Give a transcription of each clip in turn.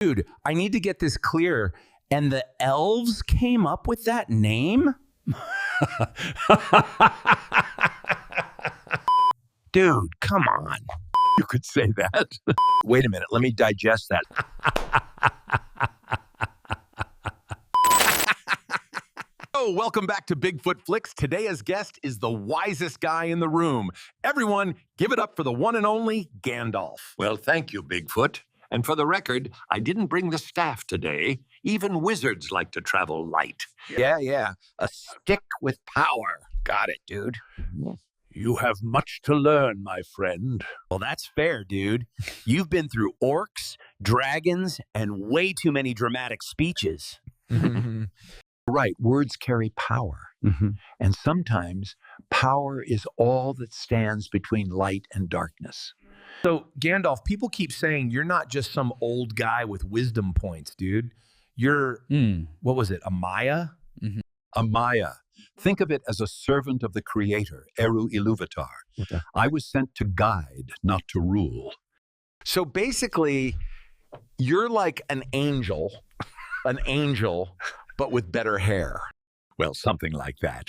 Dude, I need to get this clear. And the elves came up with that name? Dude, come on. You could say that. Wait a minute, let me digest that. Oh, welcome back to Bigfoot Flicks. Today as guest is the wisest guy in the room. Everyone, give it up for the one and only Gandalf. Well, thank you, Bigfoot. And for the record, I didn't bring the staff today. Even wizards like to travel light. Yeah. A stick with power. Got it, dude. You have much to learn, my friend. Well, that's fair, dude. You've been through orcs, dragons, and way too many dramatic speeches. Right, words carry power. And sometimes power is all that stands between light and darkness. So, Gandalf, people keep saying you're not just some old guy with wisdom points, dude. You're, what was it, a Maya? A Maya. Think of it as a servant of the Creator, Eru Iluvatar. Okay. I was sent to guide, not to rule. So basically, you're like an angel, but with better hair. Well, something like that.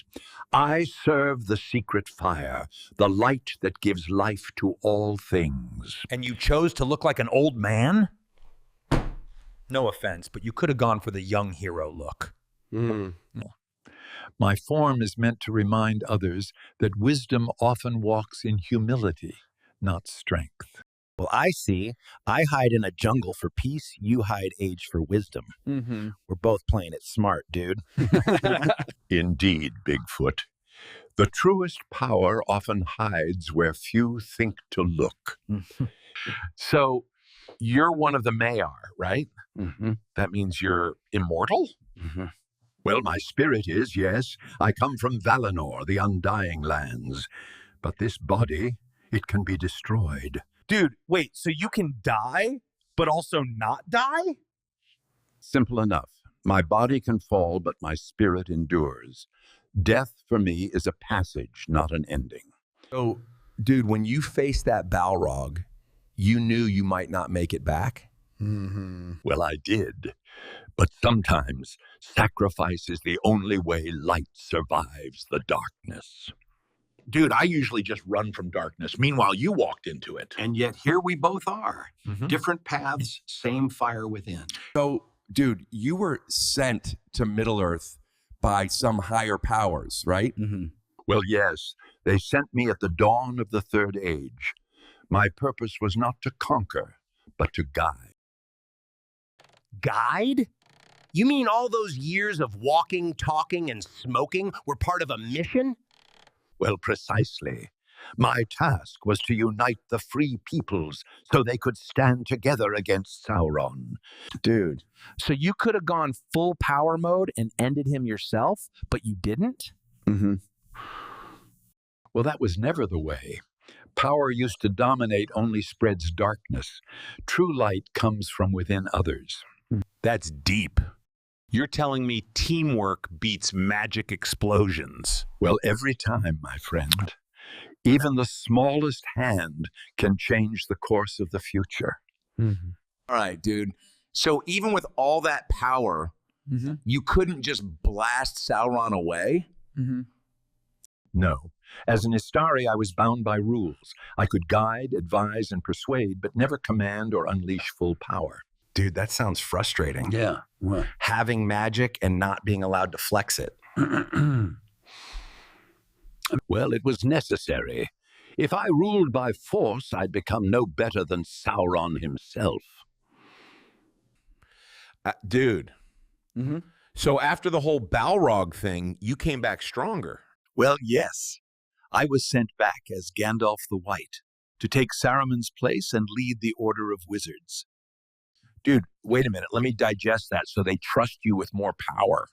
I serve the secret fire, the light that gives life to all things. And you chose to look like an old man? No offense, but you could have gone for the young hero look. My form is meant to remind others that wisdom often walks in humility, not strength. Well, I see. I hide in a jungle for peace. You hide age for wisdom. We're both playing it smart, dude. Indeed, Bigfoot. The truest power often hides where few think to look. So you're one of the Maiar, right? That means you're immortal? Well, my spirit is, yes. I come from Valinor, the undying lands. But this body, it can be destroyed. Dude, wait, so you can die, but also not die? Simple enough. My body can fall, but my spirit endures. Death, for me, is a passage, not an ending. So, dude, when you faced that Balrog, you knew you might not make it back? Well, I did. But sometimes sacrifice is the only way light survives the darkness. Dude, I usually just run from darkness. Meanwhile, you walked into it. And yet here we both are. Different paths, same fire within. So, dude, you were sent to Middle-earth by some higher powers, right? Well, yes, they sent me at the dawn of the Third Age. My purpose was not to conquer, but to guide. Guide? You mean all those years of walking, talking, and smoking were part of a mission? Well, precisely. My task was to unite the free peoples so they could stand together against Sauron. Dude, so you could have gone full power mode and ended him yourself, but you didn't? Well, that was never the way. Power used to dominate only spreads darkness. True light comes from within others. That's deep. You're telling me teamwork beats magic explosions. Well, every time, my friend. Even the smallest hand can change the course of the future. All right, dude. So even with all that power, you couldn't just blast Sauron away? No. As an Istari, I was bound by rules. I could guide, advise, and persuade, but never command or unleash full power. Dude, that sounds frustrating. Yeah. What? Having magic and not being allowed to flex it. Well, it was necessary. If I ruled by force, I'd become no better than Sauron himself. Dude. So after the whole Balrog thing, you came back stronger. Well, yes. I was sent back as Gandalf the White to take Saruman's place and lead the Order of Wizards. Dude, wait a minute. Let me digest that so they trust you with more power.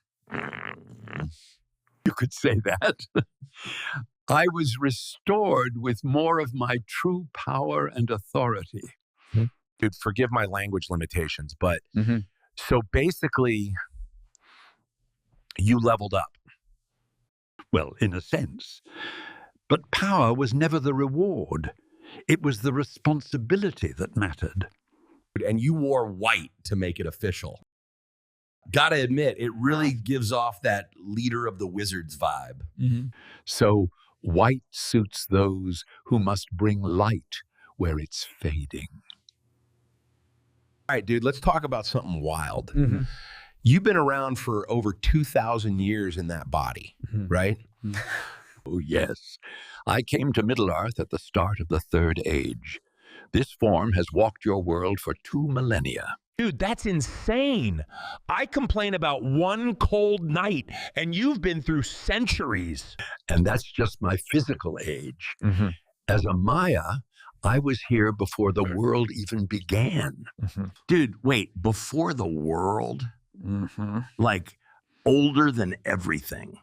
You could say that. I was restored with more of my true power and authority. Dude, forgive my language limitations, but so basically, you leveled up. Well, in a sense. But power was never the reward. It was the responsibility that mattered. And you wore white to make it official. Gotta admit, it really gives off that leader of the wizards vibe. So white suits those who must bring light where it's fading. All right, dude, let's talk about something wild. You've been around for over 2,000 years in that body, right? Oh, yes. I came to Middle-earth at the start of the Third Age. This form has walked your world for 2 millennia. Dude, that's insane. I complain about one cold night, and you've been through centuries. And that's just my physical age. As a Maya, I was here before the world even began. Dude, wait, before the world? Like older than everything.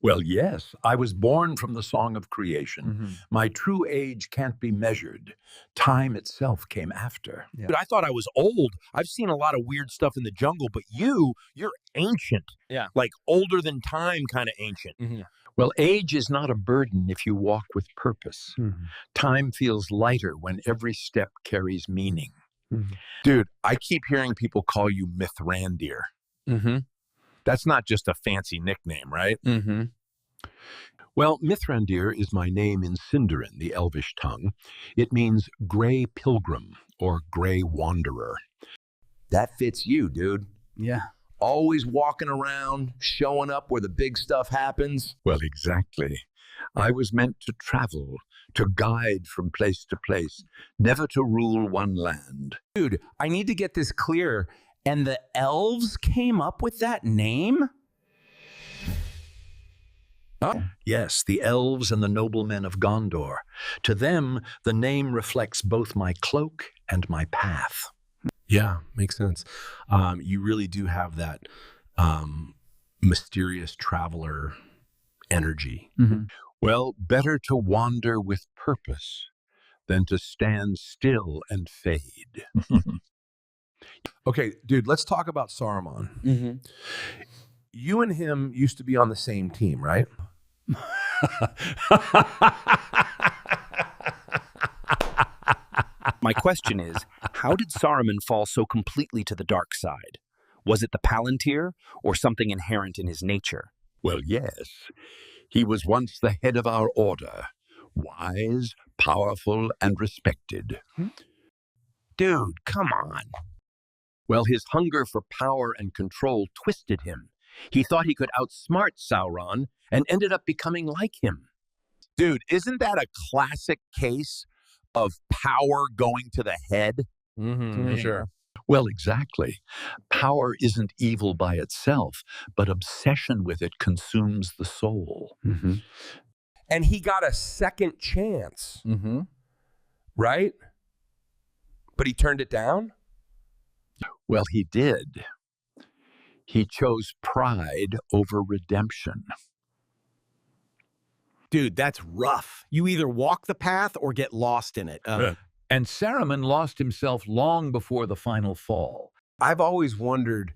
Well, yes, I was born from the song of creation. My true age can't be measured. Time itself came after. Dude, I thought I was old. I've seen a lot of weird stuff in the jungle, but you're ancient. Yeah. Like older than time kind of ancient. Well, age is not a burden if you walk with purpose. Time feels lighter when every step carries meaning. Dude, I keep hearing people call you Mithrandir. That's not just a fancy nickname, right? Well, Mithrandir is my name in Sindarin, the Elvish tongue. It means gray pilgrim or gray wanderer. That fits you, dude. Yeah. Always walking around, showing up where the big stuff happens. Well, exactly. I was meant to travel, to guide from place to place, never to rule one land. Dude, I need to get this clear. And the elves came up with that name? Oh. Yes, the elves and the noblemen of Gondor. To them, the name reflects both my cloak and my path. Yeah, makes sense. You really do have that mysterious traveler energy. Well, better to wander with purpose than to stand still and fade. Okay, dude, let's talk about Saruman. You and him used to be on the same team, right? My question is, how did Saruman fall so completely to the dark side? Was it the Palantir or something inherent in his nature? Well, yes. He was once the head of our order, wise, powerful, and respected. Dude, come on. Well, his hunger for power and control twisted him. He thought he could outsmart Sauron and ended up becoming like him. Dude, isn't that a classic case of power going to the head? Sure. Well, exactly. Power isn't evil by itself, but obsession with it consumes the soul. And he got a second chance, right? But he turned it down? Well, he did. He chose pride over redemption. Dude, that's rough. You either walk the path or get lost in it. And Saruman lost himself long before the final fall. I've always wondered,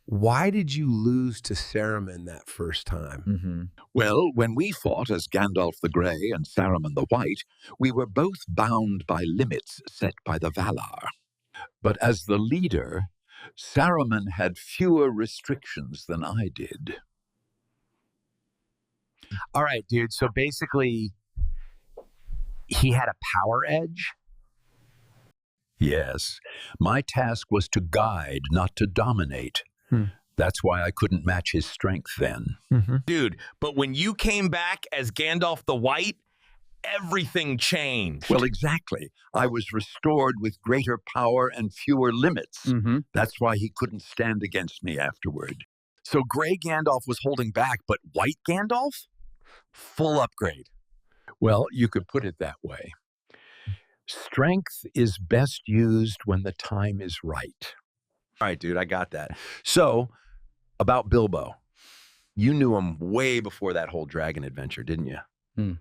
why did you lose to Saruman that first time? Well, when we fought as Gandalf the Grey and Saruman the White, we were both bound by limits set by the Valar. But as the leader, Saruman had fewer restrictions than I did. All right, dude. So basically, he had a power edge? Yes. My task was to guide, not to dominate. That's why I couldn't match his strength then. Dude, but when you came back as Gandalf the White, everything changed. Well, exactly. I was restored with greater power and fewer limits. That's why he couldn't stand against me afterward. So gray Gandalf was holding back, but white Gandalf? Full upgrade. Well, you could put it that way. Strength is best used when the time is right. All right, dude, I got that. So, about Bilbo. You knew him way before that whole dragon adventure, didn't you?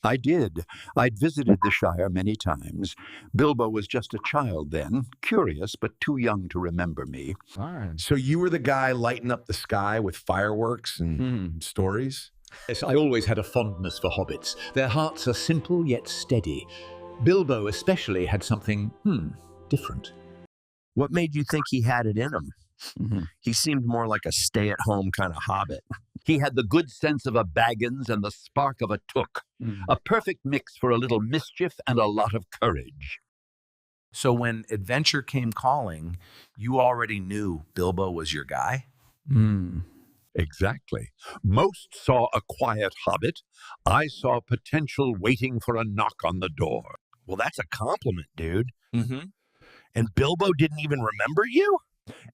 I did. I'd visited the Shire many times. Bilbo was just a child then, curious but too young to remember me. All right. So you were the guy lighting up the sky with fireworks and stories? Yes, I always had a fondness for hobbits. Their hearts are simple yet steady. Bilbo especially had something, different. What made you think he had it in him? Mhm. He seemed more like a stay-at-home kind of hobbit. He had the good sense of a Baggins and the spark of a Took. A perfect mix for a little mischief and a lot of courage. So when adventure came calling, you already knew Bilbo was your guy? Exactly. Most saw a quiet hobbit. I saw potential waiting for a knock on the door. Well, that's a compliment, dude. Mm-hmm. And Bilbo didn't even remember you?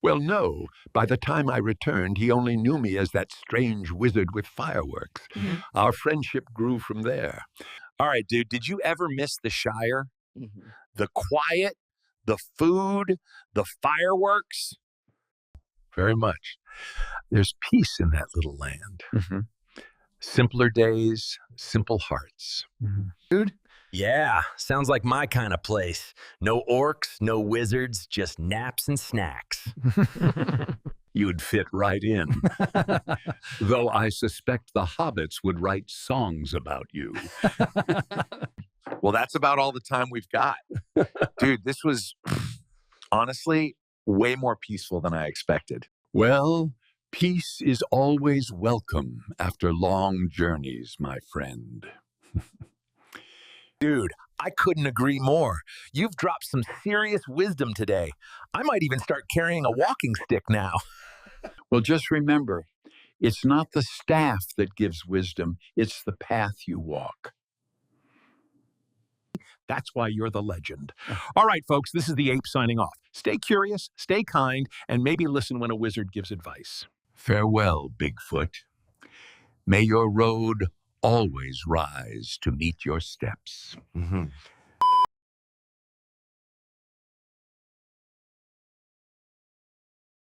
Well, no. By the time I returned, he only knew me as that strange wizard with fireworks. Our friendship grew from there. All right, dude, did you ever miss the Shire? The quiet, the food, the fireworks? Very much. There's peace in that little land. Simpler days, simple hearts. Dude? Yeah, sounds like my kind of place. No orcs, no wizards, just naps and snacks. You'd fit right in. Though I suspect the hobbits would write songs about you. Well, that's about all the time we've got. Dude, this was honestly way more peaceful than I expected. Well, peace is always welcome after long journeys, my friend. Dude, I couldn't agree more. You've dropped some serious wisdom today. I might even start carrying a walking stick now. Well, just remember, it's not the staff that gives wisdom, it's the path you walk. That's why you're the legend. All right, folks, this is the Ape signing off. Stay curious, stay kind, and maybe listen when a wizard gives advice. Farewell, Bigfoot. May your road always rise to meet your steps.